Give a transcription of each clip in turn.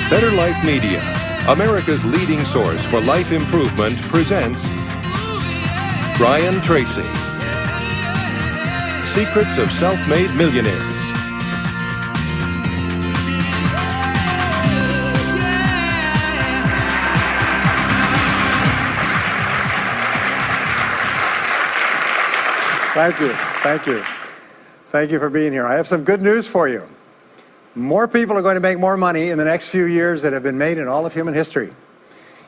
Better Life Media, America's leading source for life improvement, presents Brian Tracy. Secrets of Self-Made Millionaires. Thank you. Thank you. Thank you for being here. I have some good news for you. More people are going to make more money in the next few years than have been made in all of human history.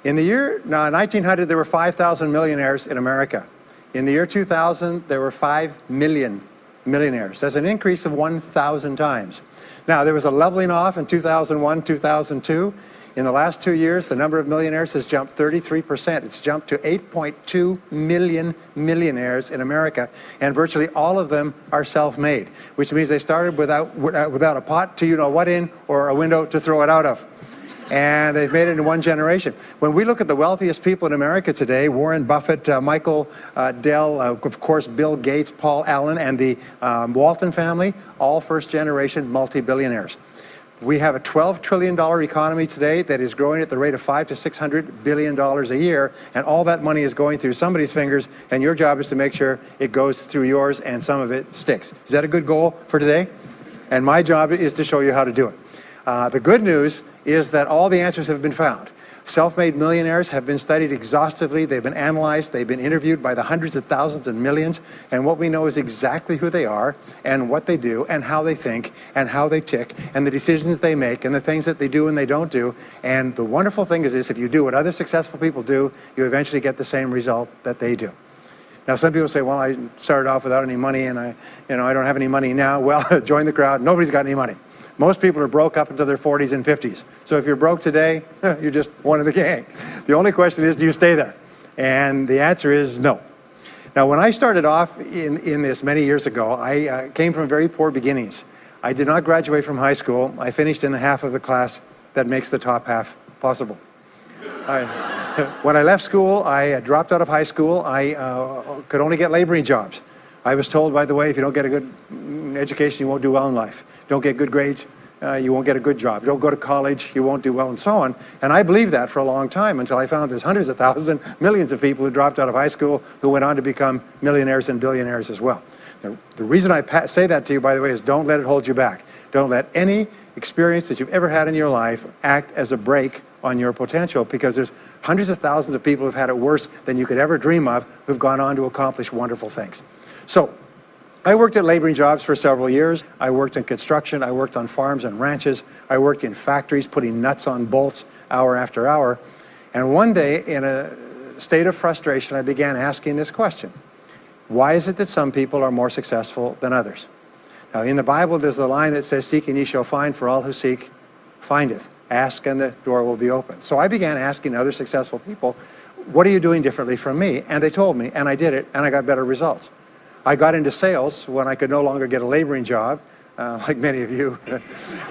In the year 1900, there were 5,000 millionaires in America. In the year 2000, there were 5 million millionaires. That's an increase of 1,000 times. Now, there was a leveling off in 2001, 2002. In the last 2 years, the number of millionaires has jumped 33%. It's jumped to 8.2 million millionaires in America, and virtually all of them are self-made, which means they started without a pot to you-know-what in or a window to throw it out of. And they've made it in one generation. When we look at the wealthiest people in America today, Warren Buffett, Michael Dell, of course, Bill Gates, Paul Allen, and the Walton family, all first-generation multi-billionaires. We have a $12 trillion economy today that is growing at the rate of $500 to $600 billion a year, and all that money is going through somebody's fingers, and your job is to make sure it goes through yours and some of it sticks. Is that a good goal for today? And my job is to show you how to do it. The good news is that all the answers have been found. Self-made millionaires have been studied exhaustively. They've been analyzed. They've been interviewed by the hundreds of thousands and millions. And what we know is exactly who they are and what they do and how they think and how they tick and the decisions they make and the things that they do and they don't do. And the wonderful thing is this: if you do what other successful people do, you eventually get the same result that they do. Now, some people say, well, I started off without any money and I don't have any money now. Well, join the crowd. Nobody's got any money. Most people are broke up into their 40s and 50s. So if you're broke today, you're just one of the gang. The only question is, do you stay there? And the answer is no. Now, when I started off in this many years ago, I came from very poor beginnings. I did not graduate from high school. I finished in the half of the class that makes the top half possible. When I left school, I dropped out of high school. I could only get laboring jobs. I was told, by the way, if you don't get a good education, you won't do well in life. Don't get good grades, you won't get a good job. Don't go to college, you won't do well, and so on. And I believed that for a long time until I found there's hundreds of thousands, millions of people who dropped out of high school who went on to become millionaires and billionaires as well. The reason I say that to you, by the way, is don't let it hold you back. Don't let any experience that you've ever had in your life act as a brake on your potential, because there's hundreds of thousands of people who've had it worse than you could ever dream of, who've gone on to accomplish wonderful things. So, I worked at laboring jobs for several years. I worked in construction. I worked on farms and ranches. I worked in factories putting nuts on bolts hour after hour. And one day, in a state of frustration, I began asking this question: why is it that some people are more successful than others? Now, in the Bible, there's the line that says, "Seek and ye shall find, for all who seek findeth. Ask and the door will be open." So I began asking other successful people, what are you doing differently from me? And they told me, and I did it, and I got better results. I got into sales when I could no longer get a laboring job, like many of you.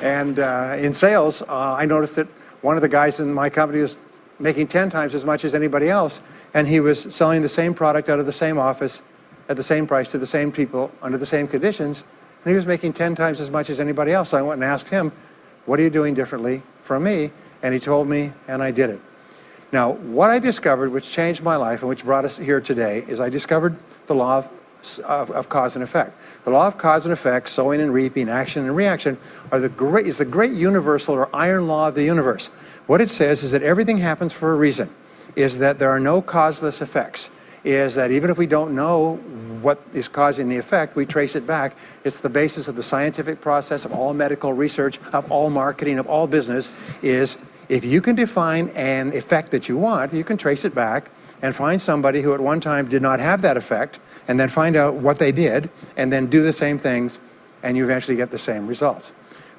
And in sales, I noticed that one of the guys in my company was making 10 times as much as anybody else, and he was selling the same product out of the same office at the same price to the same people under the same conditions, and he was making 10 times as much as anybody else. So I went and asked him, what are you doing differently from me? And he told me, and I did it. Now, what I discovered, which changed my life and which brought us here today, is I discovered the law of cause and effect. The law of cause and effect, sowing and reaping, action and reaction, is the great universal or iron law of the universe. What it says is that everything happens for a reason, is that there are no causeless effects, is that even if we don't know what is causing the effect, we trace it back. It's the basis of the scientific process, of all medical research, of all marketing, of all business, is if you can define an effect that you want, you can trace it back and find somebody who at one time did not have that effect, and then find out what they did, and then do the same things, and you eventually get the same results.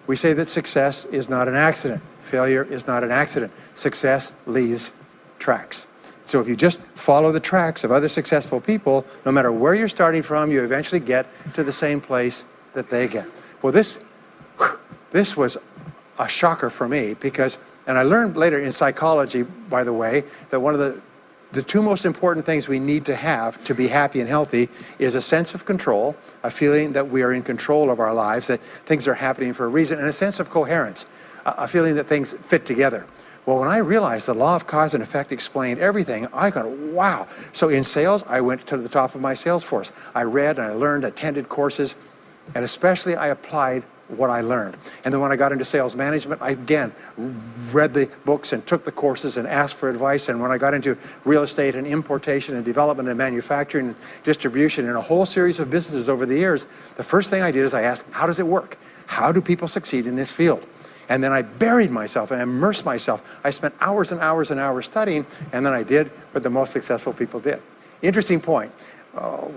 We say that success is not an accident. Failure is not an accident. Success leaves tracks. So if you just follow the tracks of other successful people, no matter where you're starting from, you eventually get to the same place that they get. Well, this was a shocker for me, because, and I learned later in psychology, by the way, that one of the two most important things we need to have to be happy and healthy is a sense of control, a feeling that we are in control of our lives, that things are happening for a reason, and a sense of coherence. a feeling that things fit together. Well, when I realized the law of cause and effect explained everything, I got, wow. So in sales, I went to the top of my sales force. I read and I learned, attended courses, and especially I applied what I learned. And then when I got into sales management, I again read the books and took the courses and asked for advice. And when I got into real estate and importation and development and manufacturing and distribution and a whole series of businesses over the years, the first thing I did is I asked, how does it work? How do people succeed in this field? And then I buried myself and immersed myself. I spent hours and hours and hours studying, and then I did what the most successful people did. Interesting point.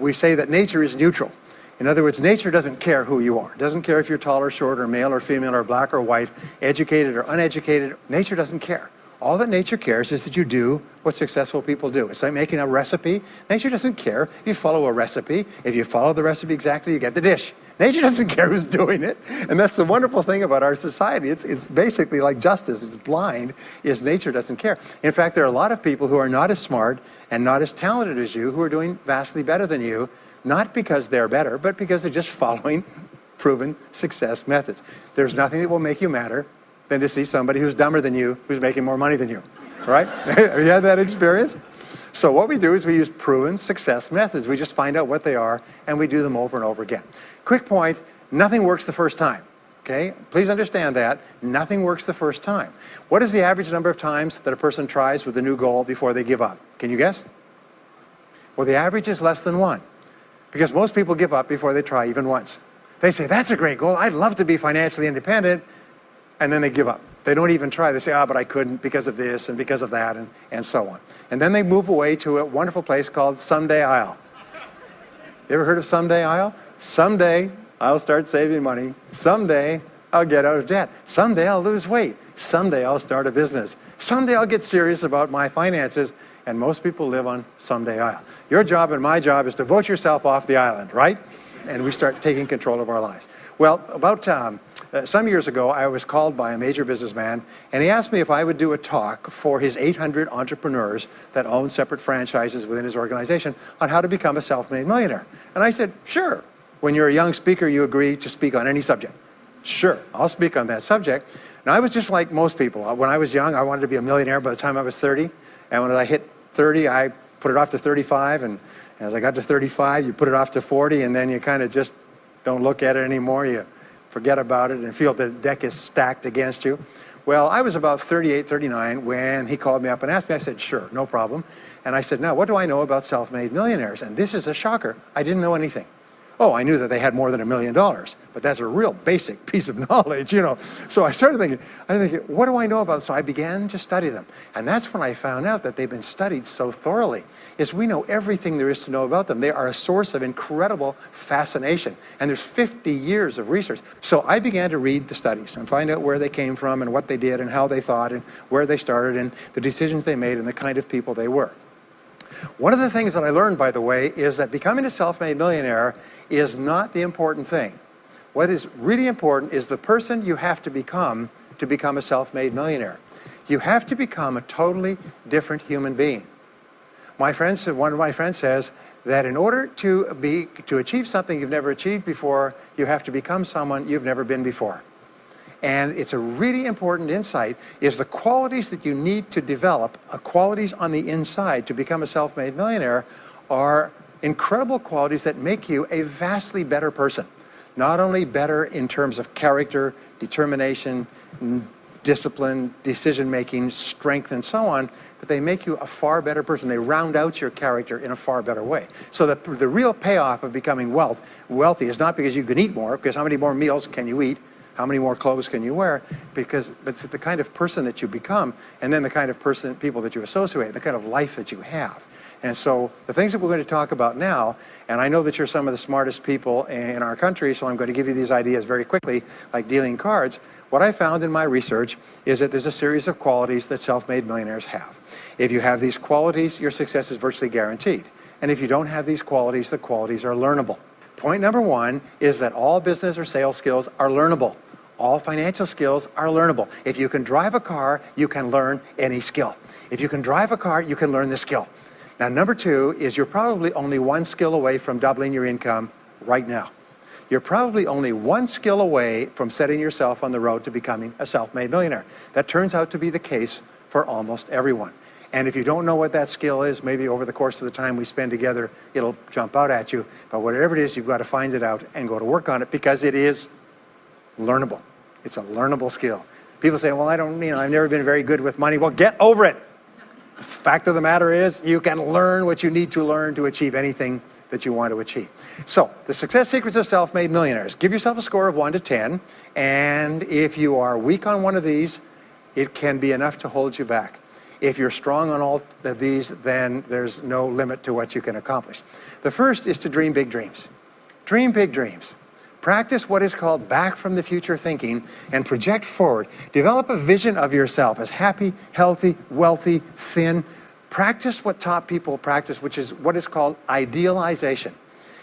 We say that nature is neutral. In other words, nature doesn't care who you are. It doesn't care if you're tall or short or male or female or black or white, educated or uneducated. Nature doesn't care. All that nature cares is that you do what successful people do. It's like making a recipe. Nature doesn't care if you follow a recipe. If you follow the recipe exactly, you get the dish. Nature doesn't care who's doing it. And that's the wonderful thing about our society. It's basically like justice. It's blind, is nature doesn't care. In fact, there are a lot of people who are not as smart and not as talented as you who are doing vastly better than you, not because they're better, but because they're just following proven success methods. There's nothing that will make you madder than to see somebody who's dumber than you, who's making more money than you, right? Have you had that experience? So what we do is we use proven success methods. We just find out what they are, and we do them over and over again. Quick point, nothing works the first time, okay? Please understand that. Nothing works the first time. What is the average number of times that a person tries with a new goal before they give up? Can you guess? Well, the average is less than 1, because most people give up before they try even once. They say, that's a great goal. I'd love to be financially independent, and then they give up. They don't even try. They say, but I couldn't because of this and because of that and so on. And then they move away to a wonderful place called Someday I'll. You ever heard of Someday I'll? Someday I'll start saving money. Someday I'll get out of debt. Someday I'll lose weight. Someday I'll start a business. Someday I'll get serious about my finances. And most people live on Someday I'll. Your job and my job is to vote yourself off the island, right? And we start taking control of our lives. Well, about some years ago, I was called by a major businessman, and he asked me if I would do a talk for his 800 entrepreneurs that own separate franchises within his organization on how to become a self-made millionaire. And I said, sure. When you're a young speaker, you agree to speak on any subject. Sure, I'll speak on that subject. Now, I was just like most people. When I was young, I wanted to be a millionaire by the time I was 30. And when I hit 30, I put it off to 35. And as I got to 35, you put it off to 40, and then you kind of just don't look at it anymore. You forget about it and feel the deck is stacked against you. Well, I was about 38, 39 when he called me up and asked me. I said, sure, no problem. And I said, now, what do I know about self-made millionaires? And this is a shocker. I didn't know anything. Oh, I knew that they had more than $1 million, but that's a real basic piece of knowledge, you know. So I started thinking, what do I know about them? So I began to study them. And that's when I found out that they've been studied so thoroughly, is we know everything there is to know about them. They are a source of incredible fascination. And there's 50 years of research. So I began to read the studies and find out where they came from and what they did and how they thought and where they started and the decisions they made and the kind of people they were. One of the things that I learned, by the way, is that becoming a self-made millionaire is not the important thing. What is really important is the person you have to become a self-made millionaire. You have to become a totally different human being. One of my friends says that in order to achieve something you've never achieved before, you have to become someone you've never been before. And it's a really important insight, is the qualities that you need to develop, qualities on the inside to become a self-made millionaire, are incredible qualities that make you a vastly better person. Not only better in terms of character, determination, discipline, decision-making, strength, and so on, but they make you a far better person. They round out your character in a far better way. So the real payoff of becoming wealthy is not because you can eat more, because how many more meals can you eat? How many more clothes can you wear? But it's the kind of person that you become, and then the kind of people that you associate, the kind of life that you have. And so the things that we're going to talk about now, and I know that you're some of the smartest people in our country, so I'm going to give you these ideas very quickly, like dealing cards. What I found in my research is that there's a series of qualities that self-made millionaires have. If you have these qualities, your success is virtually guaranteed. And if you don't have these qualities, the qualities are learnable. Point number one is that all business or sales skills are learnable. All financial skills are learnable. If you can drive a car, you can learn any skill. If you can drive a car, you can learn the skill. Now, number two is you're probably only one skill away from doubling your income right now. you're probably only one skill away from setting yourself on the road to becoming a self-made millionaire. That turns out to be the case for almost everyone. And if you don't know what that skill is, maybe over the course of the time we spend together, it'll jump out at you. But whatever it is, you've got to find it out and go to work on it, because it is learnable. It's a learnable skill. People say, well, I've never been very good with money. Well, get over it. The fact of the matter is, you can learn what you need to learn to achieve anything that you want to achieve. So, the success secrets of self-made millionaires. Give yourself a score of 1 to 10, and if you are weak on one of these, it can be enough to hold you back. If you're strong on all of these, then there's no limit to what you can accomplish. The first is to dream big dreams. Dream big dreams. Practice what is called back from the future thinking and project forward. Develop a vision of yourself as happy, healthy, wealthy, thin. Practice what top people practice, which is what is called idealization.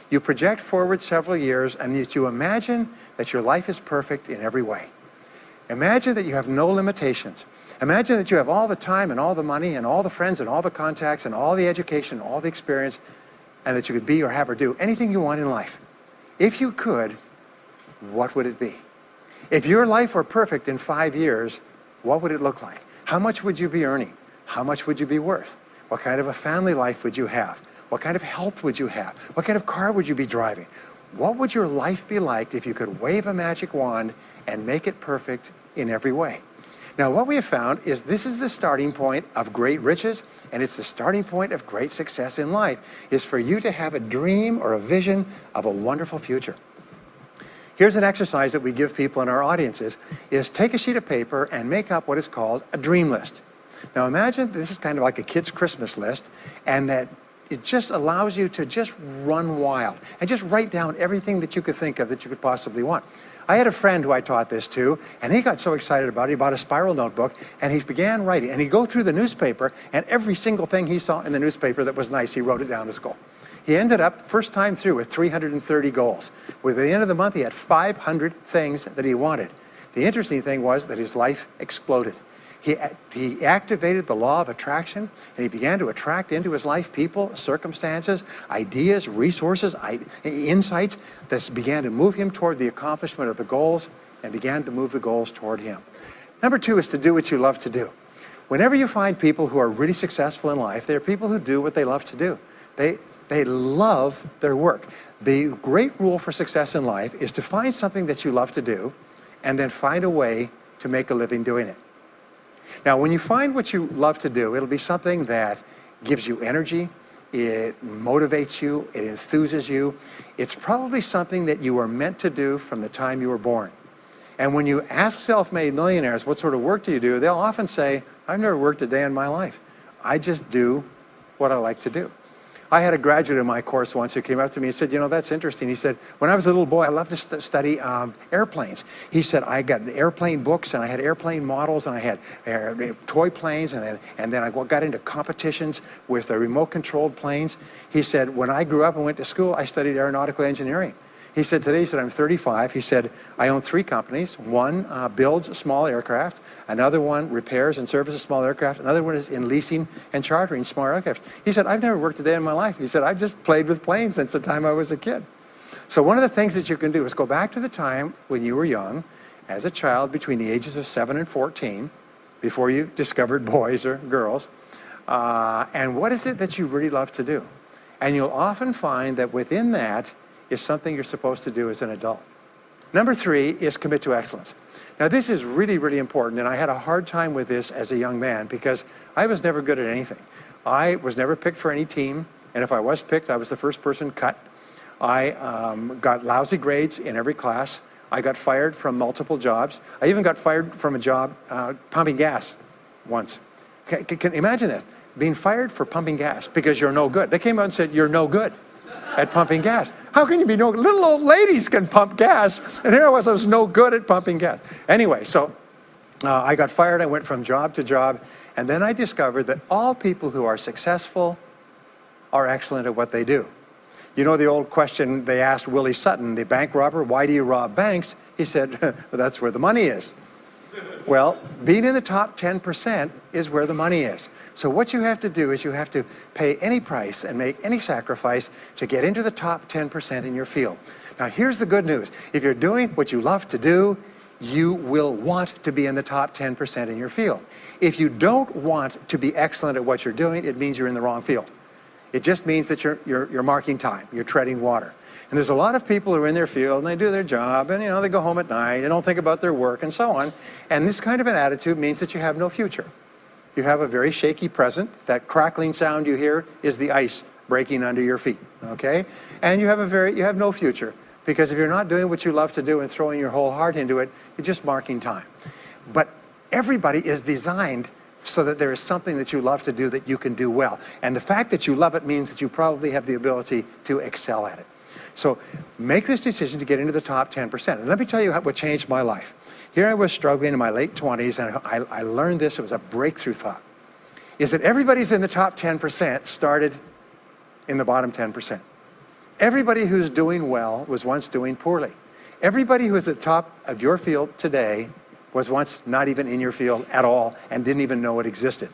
You project forward several years and you imagine that your life is perfect in every way. Imagine that you have no limitations. Imagine that you have all the time and all the money and all the friends and all the contacts and all the education and all the experience, and that you could be or have or do anything you want in life. If you could, what would it be? If your life were perfect in 5 years, what would it look like? How much would you be earning? How much would you be worth? What kind of a family life would you have? What kind of health would you have? What kind of car would you be driving? What would your life be like if you could wave a magic wand and make it perfect in every way? Now, what we have found is this is the starting point of great riches, and it's the starting point of great success in life, is for you to have a dream or a vision of a wonderful future. Here's an exercise that we give people in our audiences, is take a sheet of paper and make up what is called a dream list. Now, imagine this is kind of like a kid's Christmas list, and that it just allows you to just run wild and just write down everything that you could think of that you could possibly want. I had a friend who I taught this to, and he got so excited about it, he bought a spiral notebook, and he began writing. And he'd go through the newspaper, and every single thing he saw in the newspaper that was nice, he wrote it down as a goal. He ended up, first time through, with 330 goals. By the end of the month, he had 500 things that he wanted. The interesting thing was that his life exploded. He activated the law of attraction, and he began to attract into his life people, circumstances, ideas, resources, insights that began to move him toward the accomplishment of the goals and began to move the goals toward him. Number 2 is to do what you love to do. Whenever you find people who are really successful in life, they're people who do what they love to do. They love their work. The great rule for success in life is to find something that you love to do and then find a way to make a living doing it. Now, when you find what you love to do, it'll be something that gives you energy, it motivates you, it enthuses you. It's probably something that you were meant to do from the time you were born. And when you ask self-made millionaires, what sort of work do you do? They'll often say, I've never worked a day in my life. I just do what I like to do. I had a graduate in my course once who came up to me and said, that's interesting. He said, when I was a little boy, I loved to study airplanes. He said, I got airplane books, and I had airplane models, and I had toy planes, and then I got into competitions with remote-controlled planes. He said, when I grew up and went to school, I studied aeronautical engineering. He said, today, I'm 35. He said, I own 3 companies. One builds small aircraft. Another one repairs and services small aircraft. Another one is in leasing and chartering small aircraft. He said, I've never worked a day in my life. He said, I've just played with planes since the time I was a kid. So one of the things that you can do is go back to the time when you were young, as a child between the ages of 7 and 14, before you discovered boys or girls, and what is it that you really love to do? And you'll often find that within that is something you're supposed to do as an adult. Number 3 is commit to excellence. Now, this is really, really important, and I had a hard time with this as a young man because I was never good at anything. I was never picked for any team, and if I was picked, I was the first person cut. I got lousy grades in every class. I got fired from multiple jobs. I even got fired from a job pumping gas once. Can you imagine that? Being fired for pumping gas because you're no good. They came out and said, you're no good at pumping gas. How can you be no good? Little old ladies can pump gas, and here I was no good at pumping gas. Anyway, so I got fired. I went from job to job, and then I discovered that all people who are successful are excellent at what they do. You know the old question they asked Willie Sutton, the bank robber, why do you rob banks? He said, well, that's where the money is. Well, being in the top 10% is where the money is. So what you have to do is you have to pay any price and make any sacrifice to get into the top 10% in your field. Now here's the good news. If you're doing what you love to do, you will want to be in the top 10% in your field. If you don't want to be excellent at what you're doing, it means you're in the wrong field. It just means that you're marking time, you're treading water. And there's a lot of people who are in their field and they do their job and they go home at night, they don't think about their work and so on. And this kind of an attitude means that you have no future. You have a very shaky present. That crackling sound you hear is the ice breaking under your feet, okay? And you have no future, because if you're not doing what you love to do and throwing your whole heart into it, you're just marking time. But everybody is designed so that there is something that you love to do that you can do well. And the fact that you love it means that you probably have the ability to excel at it. So make this decision to get into the top 10%. And let me tell you what changed my life. Here I was struggling in my late 20s, and I learned this. It was a breakthrough thought. Is that everybody's in the top 10% started in the bottom 10%. Everybody who's doing well was once doing poorly. Everybody who is at the top of your field today was once not even in your field at all and didn't even know it existed.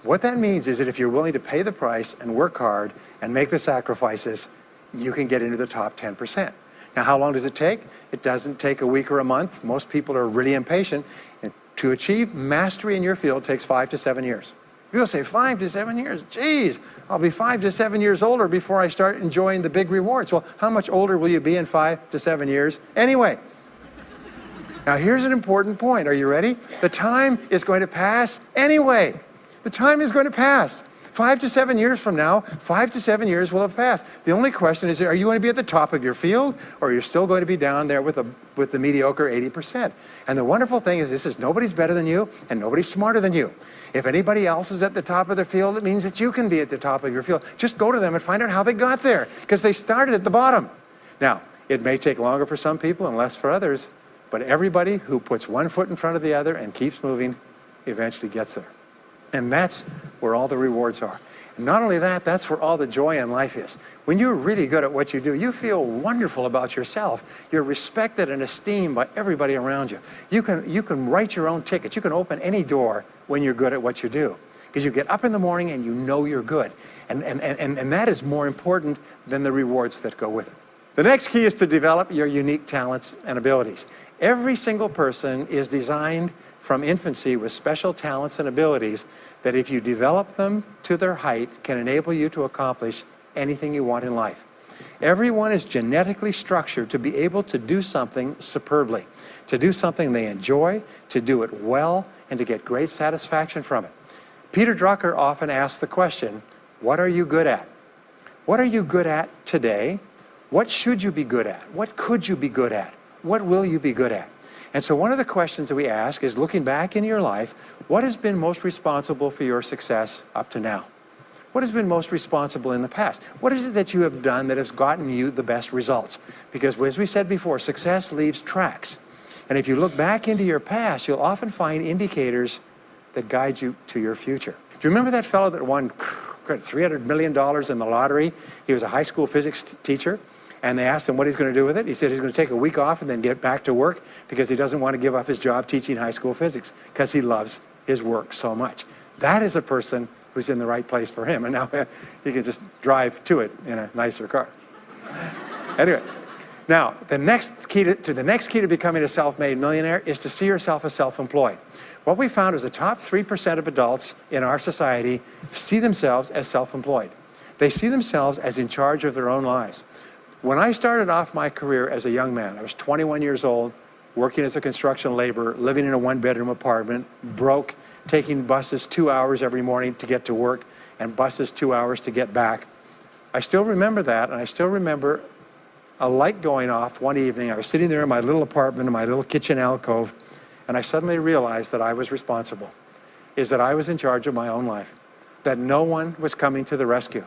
What that means is that if you're willing to pay the price and work hard and make the sacrifices, you can get into the top 10%. Now, how long does it take? It doesn't take a week or a month. Most people are really impatient. And to achieve mastery in your field takes 5 to 7 years. People say 5 to 7 years. Geez, I'll be 5 to 7 years older before I start enjoying the big rewards. Well, how much older will you be in 5 to 7 years anyway? Now, here's an important point. Are you ready? The time is going to pass anyway. The time is going to pass. 5 to 7 years from now, 5 to 7 years will have passed. The only question is, are you going to be at the top of your field, or are you still going to be down there with the mediocre 80%? And the wonderful thing is this is nobody's better than you, and nobody's smarter than you. If anybody else is at the top of their field, it means that you can be at the top of your field. Just go to them and find out how they got there, because they started at the bottom. Now, it may take longer for some people and less for others, but everybody who puts one foot in front of the other and keeps moving eventually gets there. And that's where all the rewards are. And not only that, that's where all the joy in life is. When you're really good at what you do, you feel wonderful about yourself. You're respected and esteemed by everybody around you. You can write your own ticket. You can open any door when you're good at what you do. Because you get up in the morning and you know you're good. And that is more important than the rewards that go with it. The next key is to develop your unique talents and abilities. Every single person is designed from infancy with special talents and abilities that if you develop them to their height can enable you to accomplish anything you want in life. Everyone is genetically structured to be able to do something superbly, to do something they enjoy, to do it well, and to get great satisfaction from it. Peter Drucker often asks the question, what are you good at? What are you good at today? What should you be good at? What could you be good at? What will you be good at? And so one of the questions that we ask is, looking back in your life, what has been most responsible for your success up to now? What has been most responsible in the past? What is it that you have done that has gotten you the best results? Because as we said before, success leaves tracks. And if you look back into your past, you'll often find indicators that guide you to your future. Do you remember that fellow that won $300 million in the lottery? He was a high school physics teacher. And they asked him what he's going to do with it. He said he's going to take a week off and then get back to work because he doesn't want to give up his job teaching high school physics because he loves his work so much. That is a person who's in the right place for him. And now he can just drive to it in a nicer car. Anyway, now the next key to becoming a self-made millionaire is to see yourself as self-employed. What we found is the top 3% of adults in our society see themselves as self-employed. They see themselves as in charge of their own lives. When I started off my career as a young man, I was 21 years old, working as a construction laborer, living in a one-bedroom apartment, broke, taking buses 2 hours every morning to get to work, and buses 2 hours to get back. I still remember that, and I still remember a light going off one evening. I was sitting there in my little apartment, in my little kitchen alcove, and I suddenly realized that I was responsible, that I was in charge of my own life, that no one was coming to the rescue.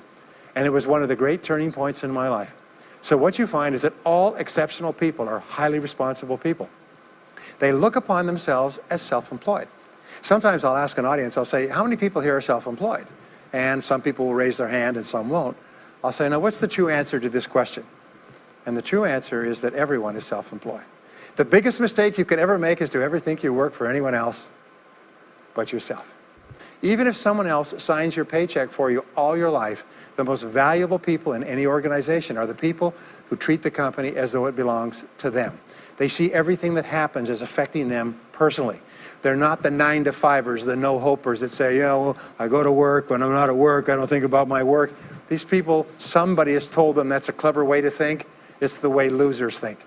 And it was one of the great turning points in my life. So what you find is that all exceptional people are highly responsible people. They look upon themselves as self-employed. Sometimes I'll ask an audience, I'll say, how many people here are self-employed? And some people will raise their hand and some won't. I'll say, now what's the true answer to this question? And the true answer is that everyone is self-employed. The biggest mistake you could ever make is to ever think you work for anyone else but yourself. Even if someone else signs your paycheck for you all your life, The most valuable people in any organization are the people who treat the company as though it belongs to them. They see everything that happens as affecting them personally. They're not the 9-to-5ers, the no-hopers that say, yeah, well, I go to work. When I'm not at work, I don't think about my work. These people, somebody has told them that's a clever way to think. It's the way losers think.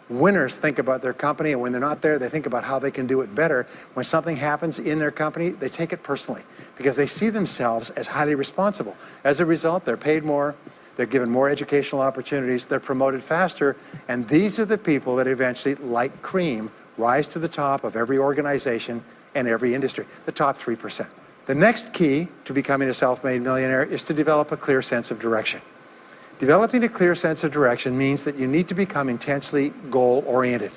Winners think about their company, and when they're not there, they think about how they can do it better. When something happens in their company, they take it personally because they see themselves as highly responsible. As a result, they're paid more, they're given more educational opportunities, they're promoted faster, and these are the people that eventually, like cream, rise to the top of every organization and every industry, the top 3%. The next key to becoming a self-made millionaire is to develop a clear sense of direction. Developing a clear sense of direction means that you need to become intensely goal-oriented.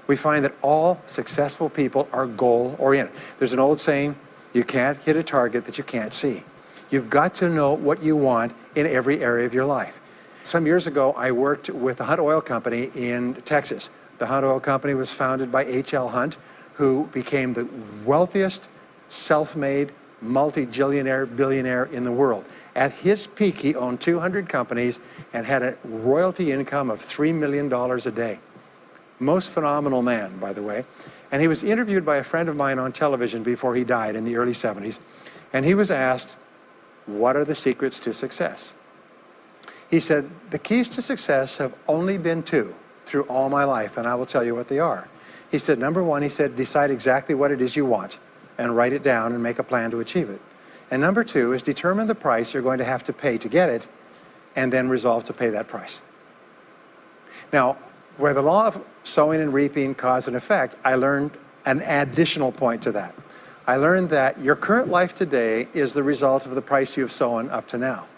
We find that all successful people are goal-oriented. There's an old saying, you can't hit a target that you can't see. You've got to know what you want in every area of your life. Some years ago, I worked with the Hunt Oil Company in Texas. The Hunt Oil Company was founded by H.L. Hunt, who became the wealthiest, self-made, multi-jillionaire billionaire in the world. At his peak, he owned 200 companies and had a royalty income of $3 million a day. Most phenomenal man, by the way. And he was interviewed by a friend of mine on television before he died in the early 70s. And he was asked, what are the secrets to success? He said, the keys to success have only been two through all my life, and I will tell you what they are. He said, number one, he said, decide exactly what it is you want and write it down and make a plan to achieve it. And number two is determine the price you're going to have to pay to get it and then resolve to pay that price. Now, where the law of sowing and reaping cause and effect, I learned an additional point to that. I learned that your current life today is the result of the price you've sown up to now.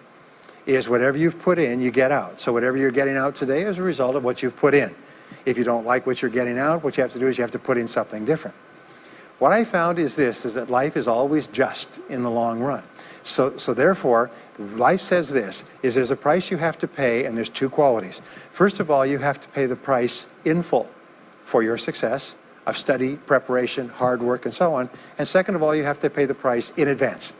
Is whatever you've put in, you get out. So whatever you're getting out today is a result of what you've put in. If you don't like what you're getting out, what you have to do is you have to put in something different. What I found is this, is that life is always just in the long run. So therefore, life says this, is there's a price you have to pay, and there's two qualities. First of all, you have to pay the price in full for your success of study, preparation, hard work, and so on. And second of all, you have to pay the price in advance.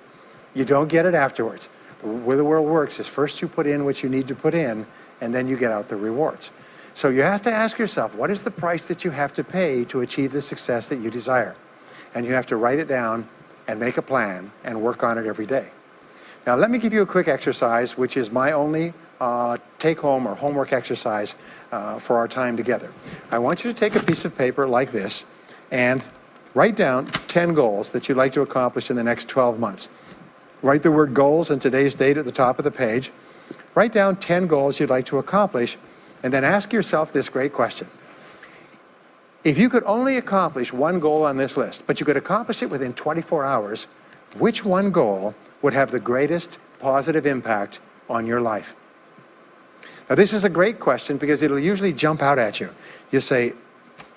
You don't get it afterwards. The way the world works is first you put in what you need to put in, and then you get out the rewards. So you have to ask yourself, what is the price that you have to pay to achieve the success that you desire? And you have to write it down and make a plan and work on it every day. Now let me give you a quick exercise, which is my only take-home or homework exercise for our time together. I want you to take a piece of paper like this and write down 10 goals that you'd like to accomplish in the next 12 months. Write the word goals and today's date at the top of the page. Write down 10 goals you'd like to accomplish, and then ask yourself this great question. If you could only accomplish one goal on this list, but you could accomplish it within 24 hours, which one goal would have the greatest positive impact on your life? Now, this is a great question because it'll usually jump out at you. You say,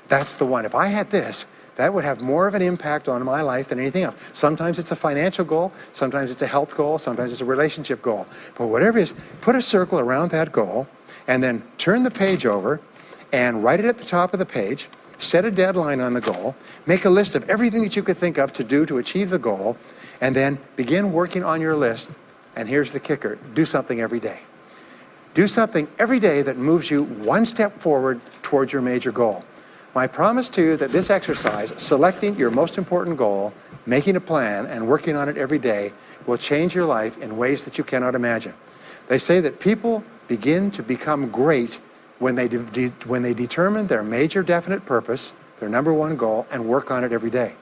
that's the one. If I had this, that would have more of an impact on my life than anything else. Sometimes it's a financial goal, sometimes it's a health goal, sometimes it's a relationship goal. But whatever it is, put a circle around that goal and then turn the page over and write it at the top of the page. Set a deadline on the goal, make a list of everything that you could think of to do to achieve the goal, and then begin working on your list. And here's the kicker, do something every day. Do something every day that moves you one step forward towards your major goal. My promise to you that this exercise, selecting your most important goal, making a plan, and working on it every day, will change your life in ways that you cannot imagine. They say that people begin to become great when they determine their major definite purpose, their number one goal, and work on it every day.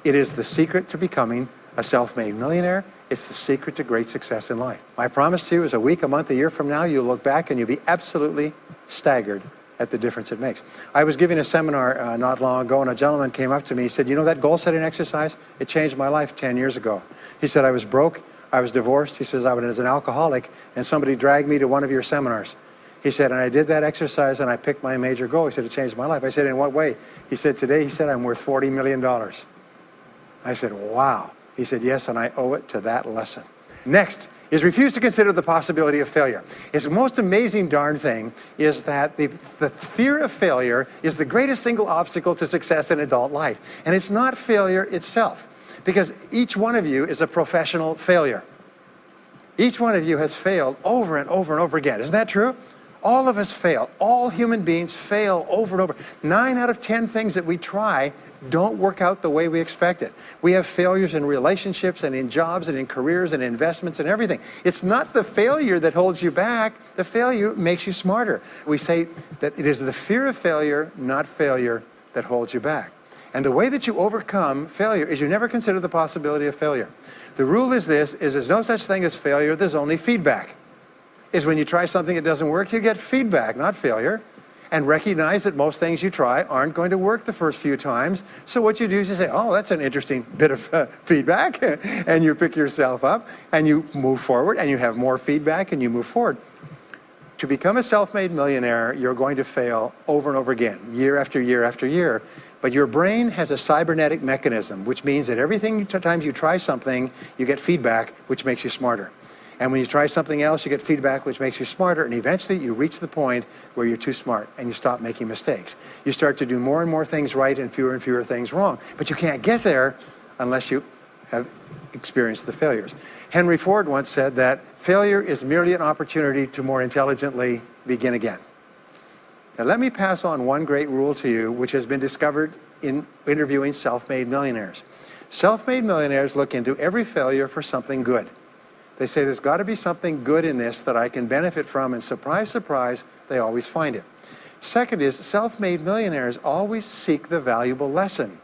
It is the secret to becoming a self-made millionaire. It's the secret to great success in life. My promise to you is a week, a month, a year from now, you'll look back and you'll be absolutely staggered at the difference it makes. I was giving a seminar not long ago, and a gentleman came up to me. He said, you know that goal-setting exercise? It changed my life 10 years ago. He said, I was broke, I was divorced. He says, I was an alcoholic, and somebody dragged me to one of your seminars. He said, and I did that exercise and I picked my major goal. He said, it changed my life. I said, in what way? He said, today, he said, I'm worth $40 million. I said, wow. He said, yes, and I owe it to that lesson. Next is refuse to consider the possibility of failure. It's the most amazing darn thing is that the fear of failure is the greatest single obstacle to success in adult life. And it's not failure itself, because each one of you is a professional failure. Each one of you has failed over and over and over again. Isn't that true? All of us fail. All human beings fail over and over. 9 out of 10 things that we try don't work out the way we expected. We have failures in relationships and in jobs and in careers and investments and everything. It's not the failure that holds you back. The failure makes you smarter. We say that it is the fear of failure, not failure, that holds you back. And the way that you overcome failure is you never consider the possibility of failure. The rule is this, is there's no such thing as failure, there's only feedback. Is when you try something that doesn't work, you get feedback, not failure. And recognize that most things you try aren't going to work the first few times. So what you do is you say, oh, that's an interesting bit of feedback. And you pick yourself up and you move forward and you have more feedback and you move forward. To become a self-made millionaire, you're going to fail over and over again, year after year after year. But your brain has a cybernetic mechanism, which means that every time you try something, you get feedback, which makes you smarter. And when you try something else, you get feedback, which makes you smarter. And eventually, you reach the point where you're too smart and you stop making mistakes. You start to do more and more things right and fewer things wrong. But you can't get there unless you have experienced the failures. Henry Ford once said that failure is merely an opportunity to more intelligently begin again. Now, let me pass on one great rule to you, which has been discovered in interviewing self-made millionaires. Self-made millionaires look into every failure for something good. They say, there's got to be something good in this that I can benefit from, and surprise, surprise, they always find it. Second is, self-made millionaires always seek the valuable lesson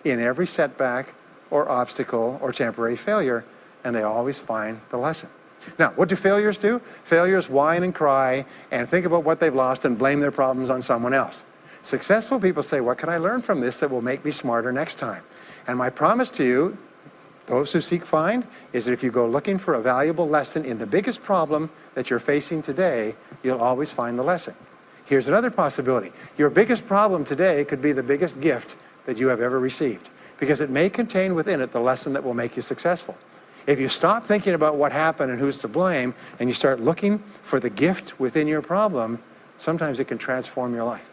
in every setback or obstacle or temporary failure, and they always find the lesson. Now, what do failures do? Failures whine and cry and think about what they've lost and blame their problems on someone else. Successful people say, what can I learn from this that will make me smarter next time? And my promise to you, those who seek find, is that if you go looking for a valuable lesson in the biggest problem that you're facing today, you'll always find the lesson. Here's another possibility. Your biggest problem today could be the biggest gift that you have ever received, because it may contain within it the lesson that will make you successful. If you stop thinking about what happened and who's to blame, and you start looking for the gift within your problem, sometimes it can transform your life.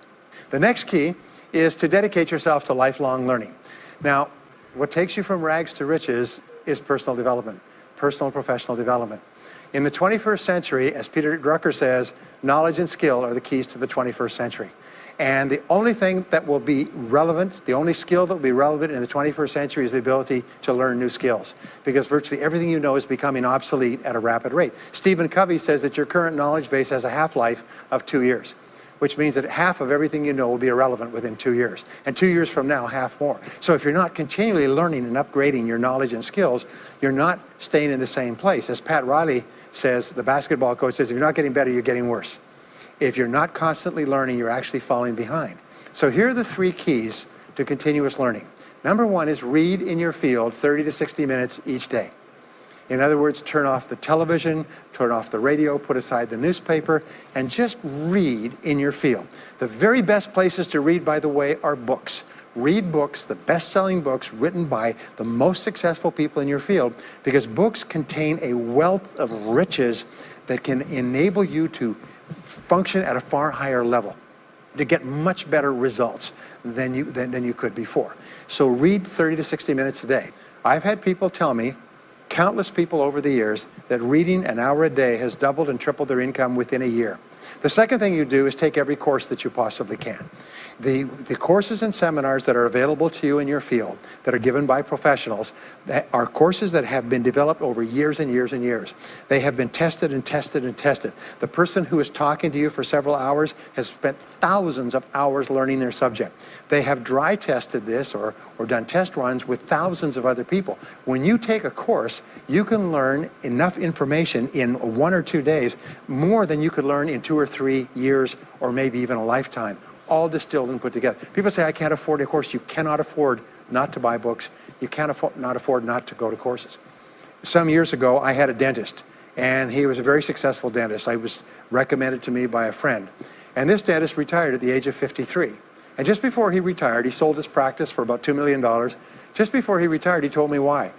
The next key is to dedicate yourself to lifelong learning. Now, what takes you from rags to riches is personal development, personal and professional development. In the 21st century, as Peter Drucker says, knowledge and skill are the keys to the 21st century. And the only thing that will be relevant, the only skill that will be relevant in the 21st century is the ability to learn new skills, because virtually everything you know is becoming obsolete at a rapid rate. Stephen Covey says that your current knowledge base has a half-life of 2 years, which means that half of everything you know will be irrelevant within 2 years. And 2 years from now, half more. So if you're not continually learning and upgrading your knowledge and skills, you're not staying in the same place. As Pat Riley says, the basketball coach says, if you're not getting better, you're getting worse. If you're not constantly learning, you're actually falling behind. So here are the 3 keys to continuous learning. Number 1 is read in your field 30 to 60 minutes each day. In other words, turn off the television, turn off the radio, put aside the newspaper, and just read in your field. The very best places to read, by the way, are books. Read books, the best-selling books written by the most successful people in your field, because books contain a wealth of riches that can enable you to function at a far higher level, to get much better results than you could before. So read 30 to 60 minutes a day. I've had people tell me, countless people over the years, that reading an hour a day has doubled and tripled their income within a year. The second thing you do is take every course that you possibly can. The courses and seminars that are available to you in your field that are given by professionals that are courses that have been developed over years and years and years. They have been tested and tested and tested. The person who is talking to you for several hours has spent thousands of hours learning their subject. They have dry tested this or done test runs with thousands of other people. When you take a course, you can learn enough information in 1 or 2 days, more than you could learn in 2 or 3 years or maybe even a lifetime, all distilled and put together. People say, I can't afford a course. You cannot afford not to buy books. You can't afford not to go to courses. Some years ago, I had a dentist, and he was a very successful dentist. I was recommended to me by a friend. And this dentist retired at the age of 53. And just before he retired, he sold his practice for about $2 million. Just before he retired, he told me why.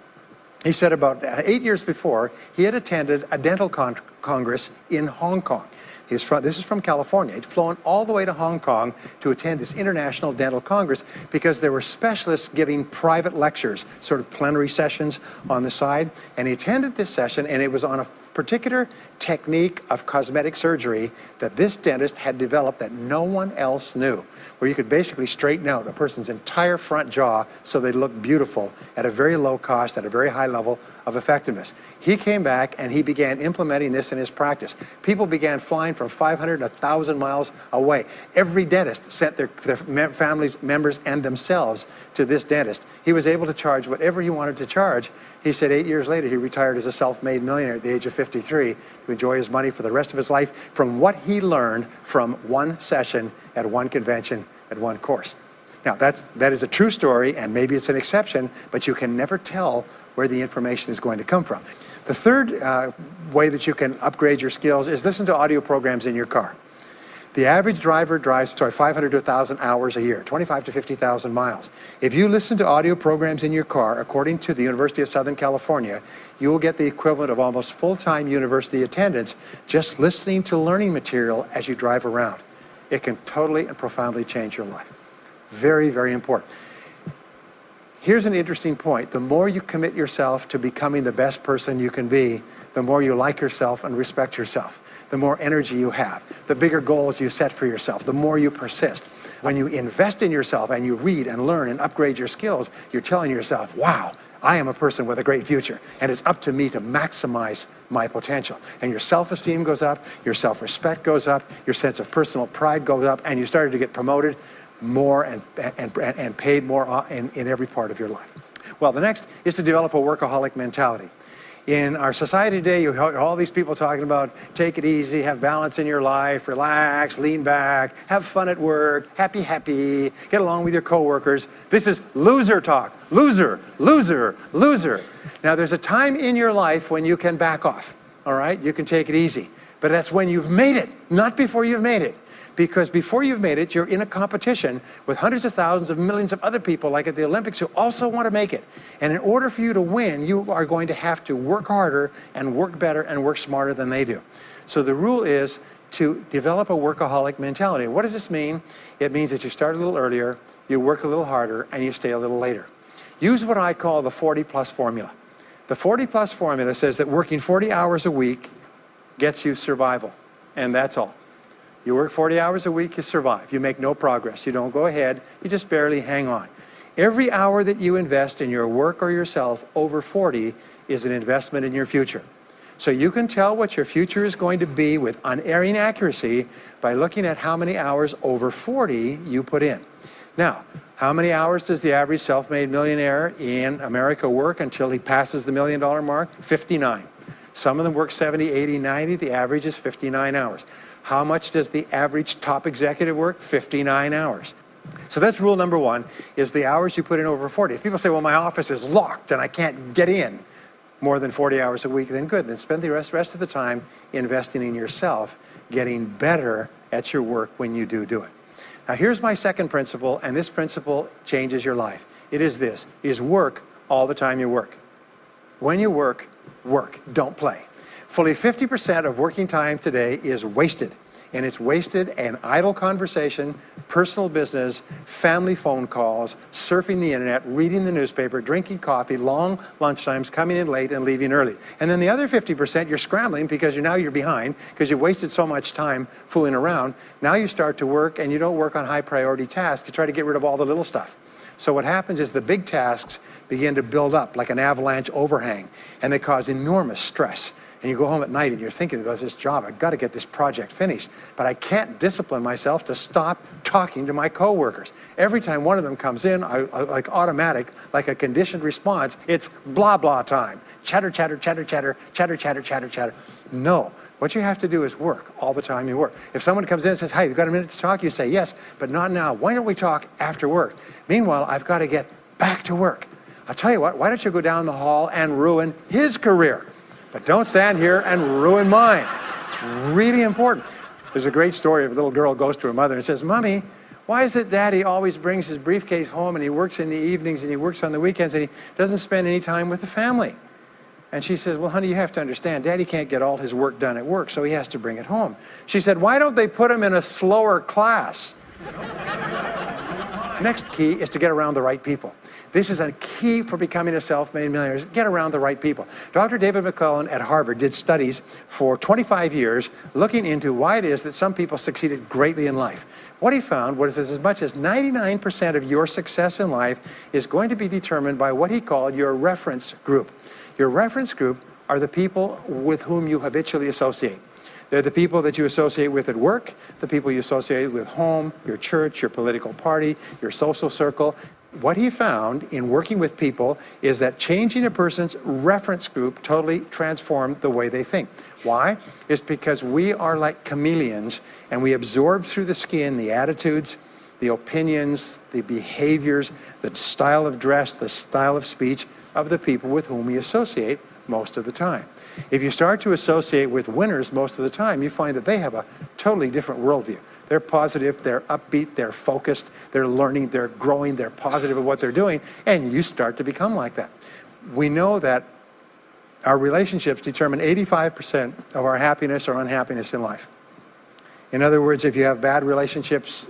He said about 8 years before, he had attended a dental congress in Hong Kong. This is from California. He'd flown all the way to Hong Kong to attend this international dental congress because there were specialists giving private lectures, sort of plenary sessions on the side. And he attended this session, and it was on particular technique of cosmetic surgery that this dentist had developed that no one else knew, where you could basically straighten out a person's entire front jaw so they look beautiful at a very low cost, at a very high level of effectiveness. He came back and he began implementing this in his practice. People began flying from 500 to 1,000 miles away. Every dentist sent their families, members, and themselves to this dentist. He was able to charge whatever he wanted to charge. He said 8 years later, he retired as a self-made millionaire at the age of 53 to enjoy his money for the rest of his life from what he learned from one session at one convention at one course. Now, that is a true story, and maybe it's an exception, but you can never tell where the information is going to come from. The third way that you can upgrade your skills is listen to audio programs in your car. The average driver drives 500 to 1,000 hours a year, 25 to 50,000 miles. If you listen to audio programs in your car, according to the University of Southern California, you will get the equivalent of almost full-time university attendance just listening to learning material as you drive around. It can totally and profoundly change your life. Very, very important. Here's an interesting point. The more you commit yourself to becoming the best person you can be, the more you like yourself and respect yourself. The more energy you have, the bigger goals you set for yourself, the more you persist. When you invest in yourself and you read and learn and upgrade your skills, you're telling yourself, wow, I am a person with a great future, and it's up to me to maximize my potential. And your self-esteem goes up, your self-respect goes up, your sense of personal pride goes up, and you started to get promoted more and paid more in every part of your life. Well, the next is to develop a workaholic mentality. In our society today, you hear all these people talking about take it easy, have balance in your life, relax, lean back, have fun at work, happy, get along with your coworkers. This is loser talk. Loser, loser, loser. Now, there's a time in your life when you can back off, all right? You can take it easy. But that's when you've made it, not before you've made it. Because before you've made it, you're in a competition with hundreds of thousands of millions of other people, like at the Olympics, who also want to make it. And in order for you to win, you are going to have to work harder and work better and work smarter than they do. So the rule is to develop a workaholic mentality. What does this mean? It means that you start a little earlier, you work a little harder, and you stay a little later. Use what I call the 40-plus formula. The 40-plus formula says that working 40 hours a week gets you survival, and that's all. You work 40 hours a week, you survive. You make no progress. You don't go ahead. You just barely hang on. Every hour that you invest in your work or yourself over 40 is an investment in your future. So you can tell what your future is going to be with unerring accuracy by looking at how many hours over 40 you put in. Now, how many hours does the average self-made millionaire in America work until he passes the $1 million mark? 59. Some of them work 70, 80, 90. The average is 59 hours. How much does the average top executive work? 59 hours. So that's rule number one, is the hours you put in over 40. If people say, well, my office is locked and I can't get in more than 40 hours a week, then good. Then spend the rest of the time investing in yourself, getting better at your work when you do it. Now, here's my second principle, and this principle changes your life. It is this, is work all the time you work. When you work, work, don't play. Fully 50% of working time today is wasted, and it's wasted in idle conversation, personal business, family phone calls, surfing the internet, reading the newspaper, drinking coffee, long lunchtimes, coming in late and leaving early. And then the other 50%, you're scrambling because you're behind because you wasted so much time fooling around. Now you start to work, and you don't work on high priority tasks. You try to get rid of all the little stuff. So what happens is the big tasks begin to build up like an avalanche overhang, and they cause enormous stress. And you go home at night and you're thinking about this job, I've got to get this project finished, but I can't discipline myself to stop talking to my coworkers. Every time one of them comes in, like automatic, like a conditioned response, it's blah, blah time. Chatter, chatter, chatter, chatter, chatter, chatter, chatter, chatter. No, what you have to do is work all the time you work. If someone comes in and says, hey, you've got a minute to talk, you say, yes, but not now. Why don't we talk after work? Meanwhile, I've got to get back to work. I'll tell you what, why don't you go down the hall and ruin his career? But don't stand here and ruin mine. It's really important. There's a great story of a little girl goes to her mother and says, Mommy, why is it Daddy always brings his briefcase home and he works in the evenings and he works on the weekends and he doesn't spend any time with the family? And she says, well, honey, you have to understand, Daddy can't get all his work done at work, so he has to bring it home. She said, why don't they put him in a slower class? Next key is to get around the right people. This is a key for becoming a self-made millionaire, is get around the right people. Dr. David McClellan at Harvard did studies for 25 years looking into why it is that some people succeeded greatly in life. What he found was as much as 99% of your success in life is going to be determined by what he called your reference group. Your reference group are the people with whom you habitually associate. They're the people that you associate with at work, the people you associate with home, your church, your political party, your social circle. What he found in working with people is that changing a person's reference group totally transformed the way they think. Why? It's because we are like chameleons, and we absorb through the skin the attitudes, the opinions, the behaviors, the style of dress, the style of speech of the people with whom we associate most of the time. If you start to associate with winners most of the time, you find that they have a totally different worldview. They're positive, they're upbeat, they're focused, they're learning, they're growing, they're positive at what they're doing, and you start to become like that. We know that our relationships determine 85% of our happiness or unhappiness in life. In other words, if you have bad relationships,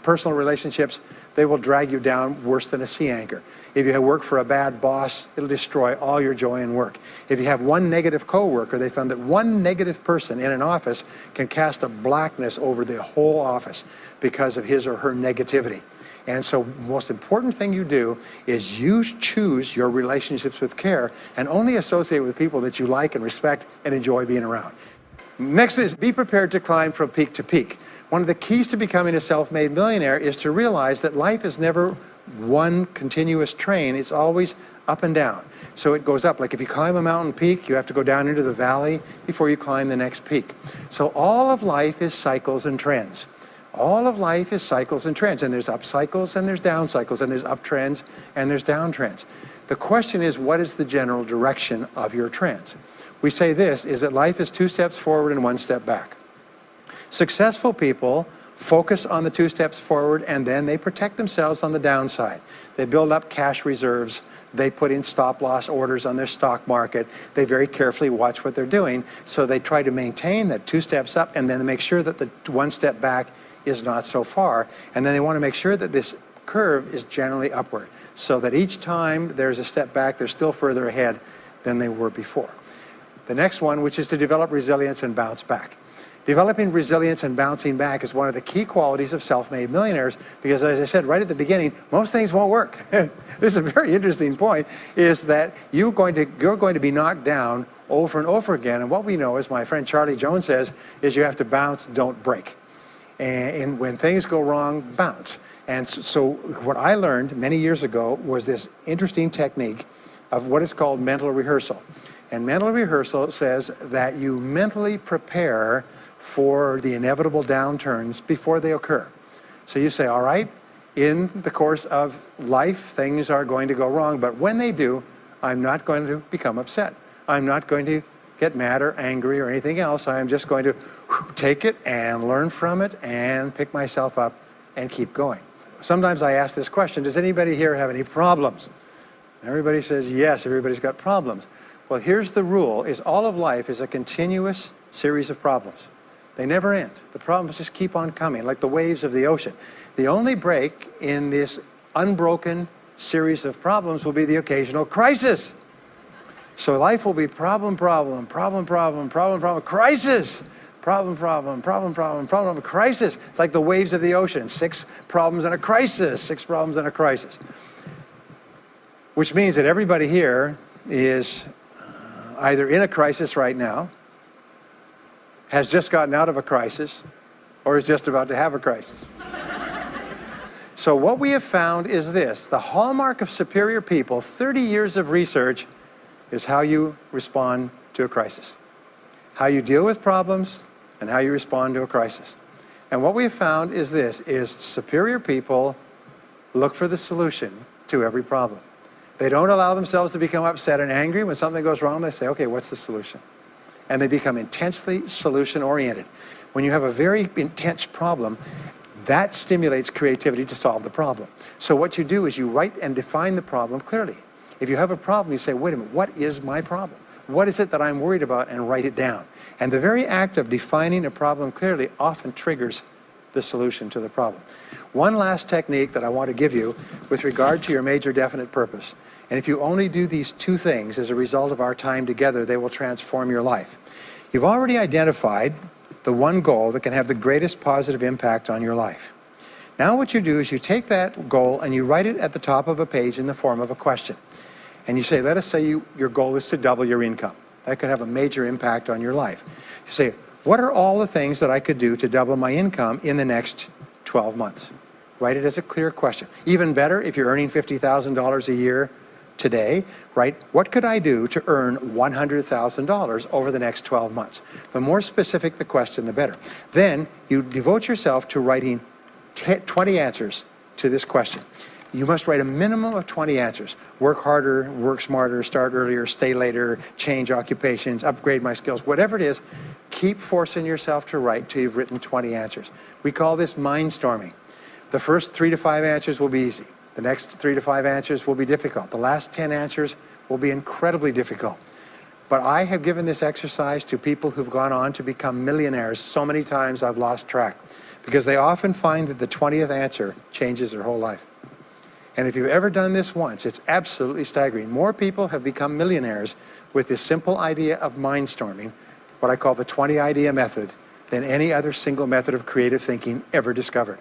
personal relationships, they will drag you down worse than a sea anchor. If you work for a bad boss, it'll destroy all your joy in work. If you have one negative coworker, they found that one negative person in an office can cast a blackness over the whole office because of his or her negativity. And so the most important thing you do is you choose your relationships with care and only associate with people that you like and respect and enjoy being around. Next is be prepared to climb from peak to peak. One of the keys to becoming a self-made millionaire is to realize that life is never one continuous train. It's always up and down. So it goes up. Like if you climb a mountain peak, you have to go down into the valley before you climb the next peak. So all of life is cycles and trends. All of life is cycles and trends. And there's up cycles and there's down cycles and there's up trends and there's down trends. The question is, what is the general direction of your trends? We say this, is that life is 2 steps forward and 1 step back. Successful people focus on the 2 steps forward, and then they protect themselves on the downside. They build up cash reserves. They put in stop loss orders on their stock market. They very carefully watch what they're doing. So they try to maintain that 2 steps up, and then make sure that the 1 step back is not so far. And then they want to make sure that this curve is generally upward, so that each time there's a step back, they're still further ahead than they were before. The next one, which is to develop resilience and bounce back. Developing resilience and bouncing back is one of the key qualities of self-made millionaires, because as I said right at the beginning, most things won't work. This is a very interesting point, is that you're going to be knocked down over and over again. And what we know, as my friend Charlie Jones says, is you have to bounce, don't break. And when things go wrong, bounce. And so what I learned many years ago was this interesting technique of what is called mental rehearsal. And mental rehearsal says that you mentally prepare for the inevitable downturns before they occur. So you say, all right, in the course of life, things are going to go wrong, but when they do, I'm not going to become upset. I'm not going to get mad or angry or anything else. I am just going to take it and learn from it and pick myself up and keep going. Sometimes I ask this question, does anybody here have any problems? Everybody says yes, everybody's got problems. Well, here's the rule, is all of life is a continuous series of problems. They never end. The problems just keep on coming, like the waves of the ocean. The only break in this unbroken series of problems will be the occasional crisis. So life will be problem, problem, problem, problem, problem, problem, crisis. Problem, problem, problem, problem, problem, crisis. It's like the waves of the ocean. 6 problems and a crisis, 6 problems and a crisis. Which means that everybody here is either in a crisis right now, has just gotten out of a crisis, or is just about to have a crisis. So what we have found is this, the hallmark of superior people, 30 years of research, is how you respond to a crisis. How you deal with problems and how you respond to a crisis. And what we have found is this, is superior people look for the solution to every problem. They don't allow themselves to become upset and angry. When something goes wrong, they say, okay, what's the solution? And they become intensely solution-oriented. When you have a very intense problem, that stimulates creativity to solve the problem. So what you do is you write and define the problem clearly. If you have a problem, you say, wait a minute, what is my problem? What is it that I'm worried about? And write it down. And the very act of defining a problem clearly often triggers the solution to the problem. One last technique that I want to give you with regard to your major definite purpose. And if you only do these two things as a result of our time together, they will transform your life. You've already identified the one goal that can have the greatest positive impact on your life. Now what you do is you take that goal and you write it at the top of a page in the form of a question. And you say, let us say your goal is to double your income. That could have a major impact on your life. You say, what are all the things that I could do to double my income in the next 12 months? Write it as a clear question. Even better, if you're earning $50,000 a year today, write, what could I do to earn $100,000 over the next 12 months? The more specific the question, the better. Then you devote yourself to writing 20 answers to this question. You must write a minimum of 20 answers. Work harder, work smarter, start earlier, stay later, change occupations, upgrade my skills, whatever it is, keep forcing yourself to write till you've written 20 answers. We call this mindstorming. The first 3 to 5 answers will be easy. The next 3 to 5 answers will be difficult. The last 10 answers will be incredibly difficult. But I have given this exercise to people who've gone on to become millionaires so many times I've lost track, because they often find that the 20th answer changes their whole life. And if you've ever done this once, it's absolutely staggering. More people have become millionaires with this simple idea of mindstorming, what I call the 20 idea method, than any other single method of creative thinking ever discovered.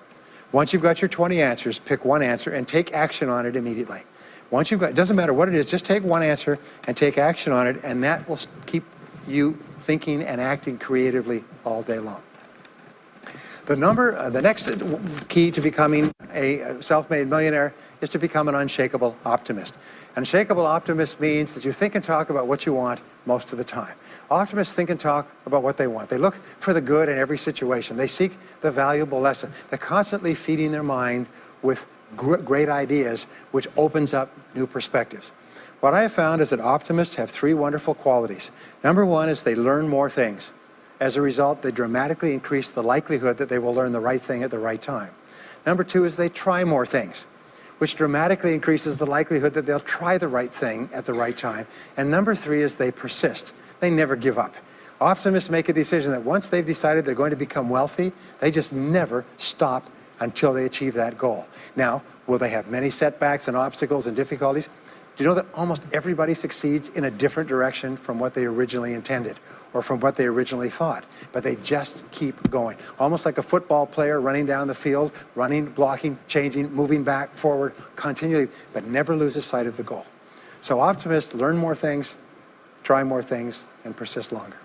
Once you've got your 20 answers, pick one answer and take action on it immediately. Once you've got, it doesn't matter what it is, just take one answer and take action on it, and that will keep you thinking and acting creatively all day long. The next key to becoming a self-made millionaire is to become an unshakable optimist. An unshakable optimist means that you think and talk about what you want most of the time. Optimists think and talk about what they want. They look for the good in every situation. They seek the valuable lesson. They're constantly feeding their mind with great ideas, which opens up new perspectives. What I have found is that optimists have 3 wonderful qualities. Number 1 is they learn more things. As a result, they dramatically increase the likelihood that they will learn the right thing at the right time. Number 2 is they try more things, which dramatically increases the likelihood that they'll try the right thing at the right time. And number 3 is they persist. They never give up. Optimists make a decision that once they've decided they're going to become wealthy, they just never stop until they achieve that goal. Now, will they have many setbacks and obstacles and difficulties? Do you know that almost everybody succeeds in a different direction from what they originally intended or from what they originally thought? But they just keep going. Almost like a football player running down the field, running, blocking, changing, moving back, forward, continually, but never loses sight of the goal. So optimists learn more things, try more things, and persist longer.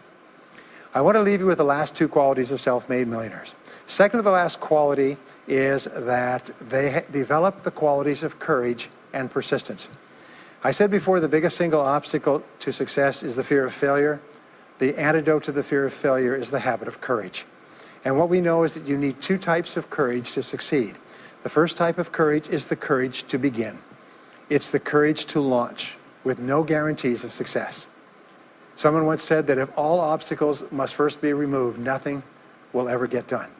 I want to leave you with the last 2 qualities of self-made millionaires. Second to the last quality is that they develop the qualities of courage and persistence. I said before, the biggest single obstacle to success is the fear of failure. The antidote to the fear of failure is the habit of courage. And what we know is that you need 2 types of courage to succeed. The first type of courage is the courage to begin. It's the courage to launch with no guarantees of success. Someone once said that if all obstacles must first be removed, nothing will ever get done.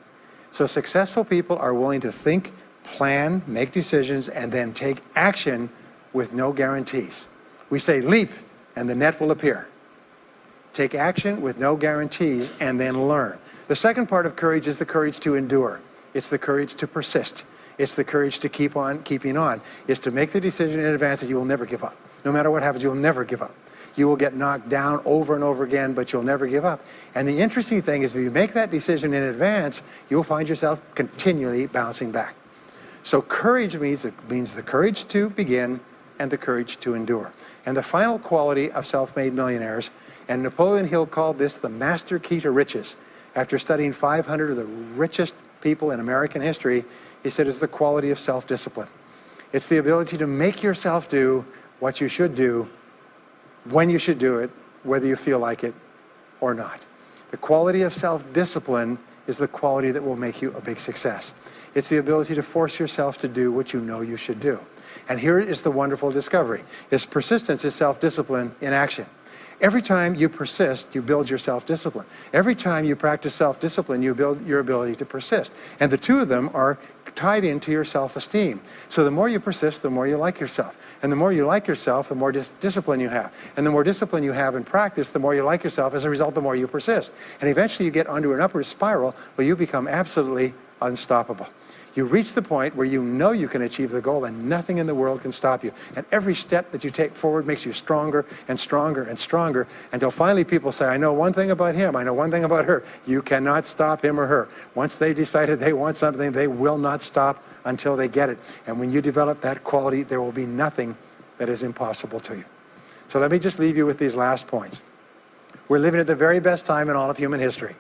So successful people are willing to think, plan, make decisions, and then take action with no guarantees. We say leap and the net will appear. Take action with no guarantees and then learn. The second part of courage is the courage to endure. It's the courage to persist. It's the courage to keep on keeping on. It's to make the decision in advance that you will never give up. No matter what happens, you will never give up. You will get knocked down over and over again, but you'll never give up. And the interesting thing is if you make that decision in advance, you'll find yourself continually bouncing back. So courage means the courage to begin and the courage to endure. And the final quality of self-made millionaires, and Napoleon Hill called this the master key to riches. After studying 500 of the richest people in American history, he said it's the quality of self-discipline. It's the ability to make yourself do what you should do, when you should do it, whether you feel like it or not. The quality of self-discipline is the quality that will make you a big success. It's the ability to force yourself to do what you know you should do. And here is the wonderful discovery. Persistence is self-discipline in action. Every time you persist, you build your self-discipline. Every time you practice self-discipline, you build your ability to persist. And the 2 of them are tied into your self-esteem. So the more you persist, the more you like yourself. And the more you like yourself, the more discipline you have. And the more discipline you have in practice, the more you like yourself. As a result, the more you persist. And eventually you get onto an upward spiral where you become absolutely unstoppable. You reach the point where you know you can achieve the goal and nothing in the world can stop you. And every step that you take forward makes you stronger and stronger and stronger until finally people say, I know one thing about him, I know one thing about her. You cannot stop him or her. Once they decided they want something, they will not stop until they get it. And when you develop that quality, there will be nothing that is impossible to you. So let me just leave you with these last points. We're living at the very best time in all of human history.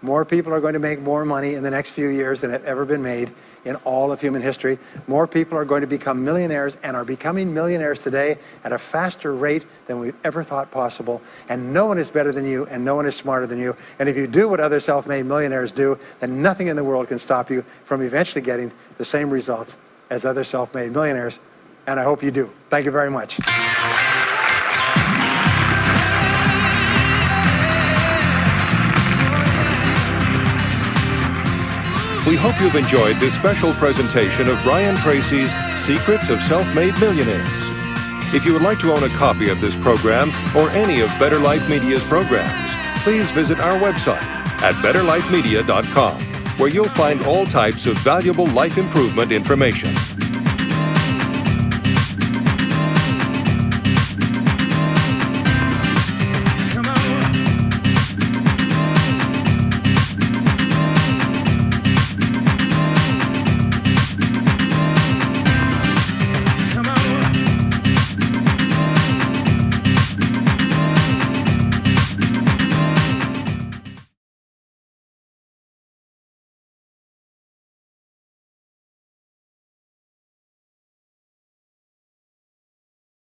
More people are going to make more money in the next few years than have ever been made in all of human history. More people are going to become millionaires and are becoming millionaires today at a faster rate than we've ever thought possible. And no one is better than you and no one is smarter than you. And if you do what other self-made millionaires do, then nothing in the world can stop you from eventually getting the same results as other self-made millionaires. And I hope you do. Thank you very much. We hope you've enjoyed this special presentation of Brian Tracy's Secrets of Self-Made Millionaires. If you would like to own a copy of this program or any of Better Life Media's programs, please visit our website at betterlifemedia.com, where you'll find all types of valuable life improvement information.